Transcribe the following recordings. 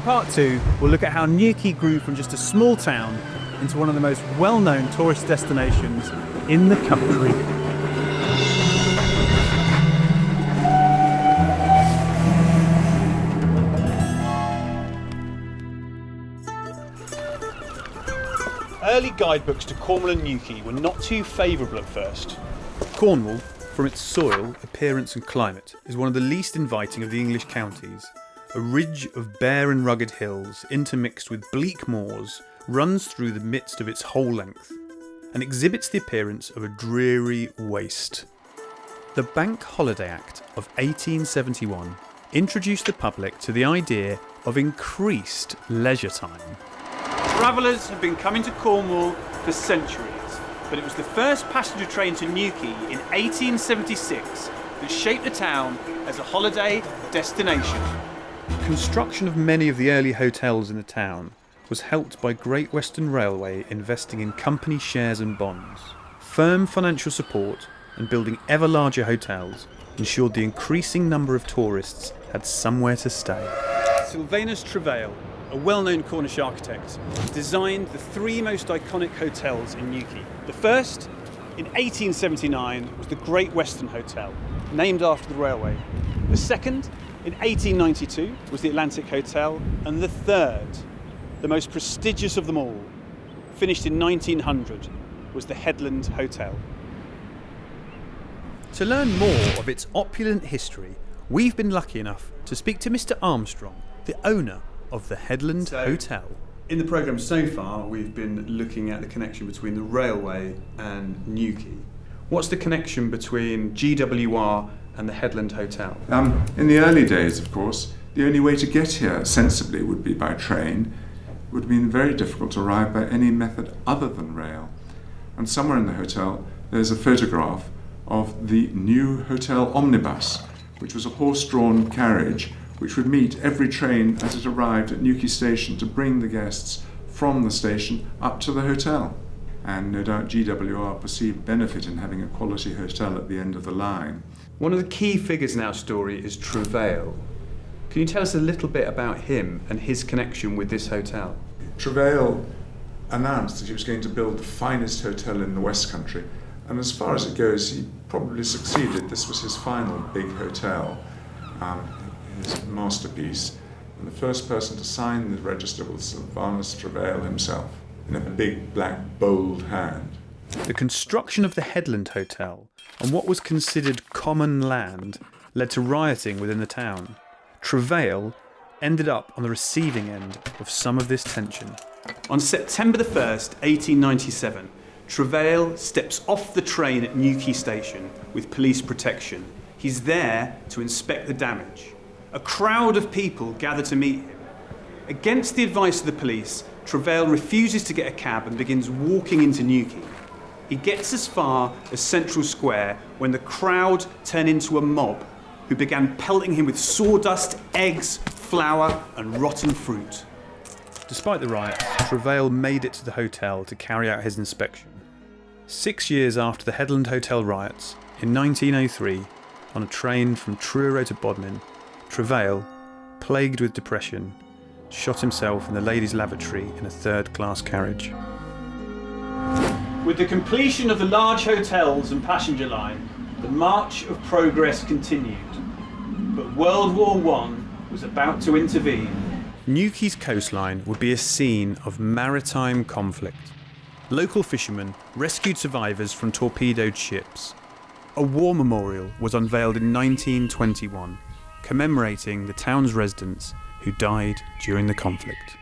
part 2, we'll look at how Newquay grew from just a small town into one of the most well-known tourist destinations in the country. Early guidebooks to Cornwall and Newquay were not too favourable at first. Cornwall, from its soil, appearance and climate, is one of the least inviting of the English counties. A ridge of bare and rugged hills, intermixed with bleak moors, runs through the midst of its whole length, and exhibits the appearance of a dreary waste. The Bank Holiday Act of 1871 introduced the public to the idea of increased leisure time. Travellers have been coming to Cornwall for centuries, but it was the first passenger train to Newquay in 1876 that shaped the town as a holiday destination. Construction of many of the early hotels in the town was helped by Great Western Railway investing in company shares and bonds. Firm financial support and building ever larger hotels ensured the increasing number of tourists had somewhere to stay. Sylvanus Travail, a well-known Cornish architect, designed the 3 most iconic hotels in Newquay. The first, in 1879, was the Great Western Hotel, named after the railway. The second, in 1892, was the Atlantic Hotel, and the third, the most prestigious of them all, finished in 1900, was the Headland Hotel. To learn more of its opulent history, we've been lucky enough to speak to Mr. Armstrong, the owner of the Headland Hotel. In the programme so far, we've been looking at the connection between the railway and Newquay. What's the connection between GWR and the Headland Hotel? In the early days, of course, the only way to get here sensibly would be by train. It would have been very difficult to arrive by any method other than rail. And somewhere in the hotel, there's a photograph of the new hotel omnibus, which was a horse-drawn carriage which would meet every train as it arrived at Newquay Station to bring the guests from the station up to the hotel. And no doubt GWR perceived benefit in having a quality hotel at the end of the line. One of the key figures in our story is Travail. Can you tell us a little bit about him and his connection with this hotel? Travail announced that he was going to build the finest hotel in the West Country, and as far as it goes, he probably succeeded. This was his final big hotel. His masterpiece, and the first person to sign the register was Sylvanus Travail himself, in a big black bold hand. The construction of the Headland Hotel on what was considered common land led to rioting within the town. Travail ended up on the receiving end of some of this tension. On September the 1st, 1897, Travail steps off the train at Newquay Station with police protection. He's there to inspect the damage. A crowd of people gather to meet him. Against the advice of the police, Travail refuses to get a cab and begins walking into Newquay. He gets as far as Central Square when the crowd turn into a mob who began pelting him with sawdust, eggs, flour and rotten fruit. Despite the riots, Travail made it to the hotel to carry out his inspection. 6 years after the Headland Hotel riots, in 1903, on a train from Truro to Bodmin, Travail, plagued with depression, shot himself in the ladies' lavatory in a third-class carriage. With the completion of the large hotels and passenger line, the march of progress continued. But World War I was about to intervene. Newquay's coastline would be a scene of maritime conflict. Local fishermen rescued survivors from torpedoed ships. A war memorial was unveiled in 1921, commemorating the town's residents who died during the conflict.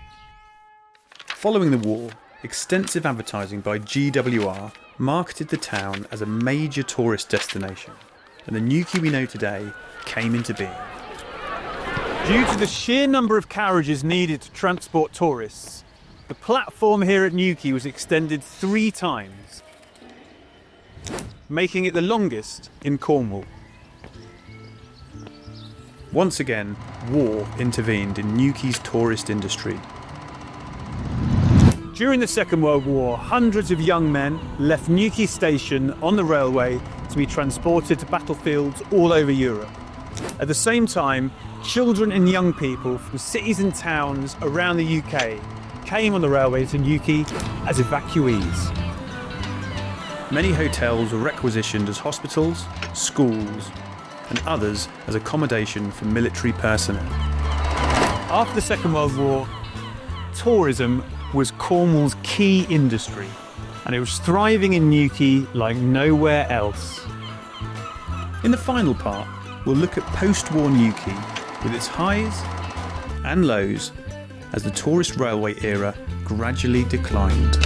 Following the war, extensive advertising by GWR marketed the town as a major tourist destination, and the Newquay we know today came into being. Due to the sheer number of carriages needed to transport tourists, the platform here at Newquay was extended 3 times, making it the longest in Cornwall. Once again, war intervened in Newquay's tourist industry. During the Second World War, hundreds of young men left Newquay Station on the railway to be transported to battlefields all over Europe. At the same time, children and young people from cities and towns around the UK came on the railway to Newquay as evacuees. Many hotels were requisitioned as hospitals, schools, and others as accommodation for military personnel. After the Second World War, tourism was Cornwall's key industry, and it was thriving in Newquay like nowhere else. In the final part, we'll look at post-war Newquay with its highs and lows as the tourist railway era gradually declined.